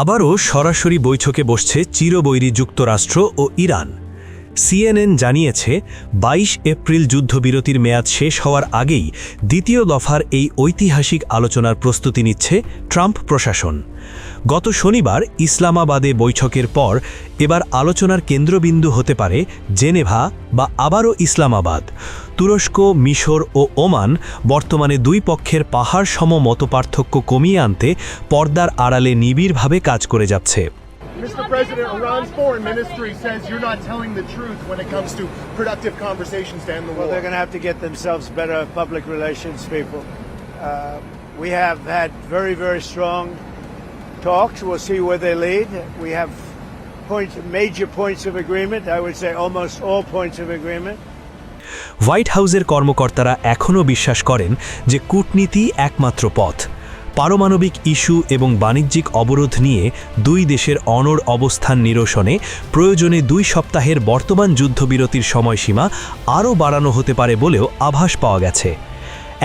আবারও সরাসরি বৈঠকে বসছে চিরবৈরী যুক্তরাষ্ট্র ও ইরান। সিএনএন জানিয়েছে ২২ এপ্রিল যুদ্ধবিরতির মেয়াদ শেষ হওয়ার আগেই দ্বিতীয় দফার এই ঐতিহাসিক আলোচনার প্রস্তুতি নিচ্ছে ট্রাম্প প্রশাসন। গত শনিবার ইসলামাবাদে বৈঠকের পর এবার আলোচনার কেন্দ্রবিন্দু হতে পারে জেনেভা বা আবারও ইসলামাবাদ। তুরস্ক, মিশর ও ওমান বর্তমানে দুই পক্ষের পাহাড় সম মতপার্থক্য কমিয়ে আনতে পর্দার আড়ালে নিবিড়ভাবে কাজ করে যাচ্ছে। Mr. President, Iran's foreign ministry says you're not telling the truth when it comes to productive conversations to end the war. Well, they're going to have to get themselves better public relations people. We have had very, very strong talks. We'll see where they lead. We have major points of agreement. I would say almost all points of agreement. White হাউসের কর্মকর্তারা এখনও বিশ্বাস করেন যে কূটনীতি একমাত্র পথ। পারমাণবিক ইস্যু এবং বাণিজ্যিক অবরোধ নিয়ে দুই দেশের অনড় অবস্থান নিরসনে প্রয়োজনে ২ সপ্তাহের বর্তমান যুদ্ধবিরতির সময়সীমা আরও বাড়ানো হতে পারে বলেও আভাস পাওয়া গেছে।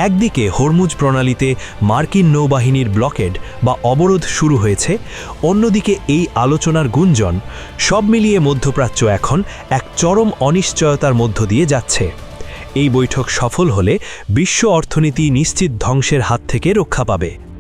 একদিকে হরমুজ প্রণালীতে মার্কিন নৌবাহিনীর ব্লকেড বা অবরোধ শুরু হয়েছে, অন্যদিকে এই আলোচনার গুঞ্জন। সব মিলিয়ে মধ্যপ্রাচ্য এখন এক চরম অনিশ্চয়তার মধ্য দিয়ে যাচ্ছে। এই বৈঠক সফল হলে বিশ্ব অর্থনীতি নিশ্চিত ধ্বংসের হাত থেকে রক্ষা পাবে।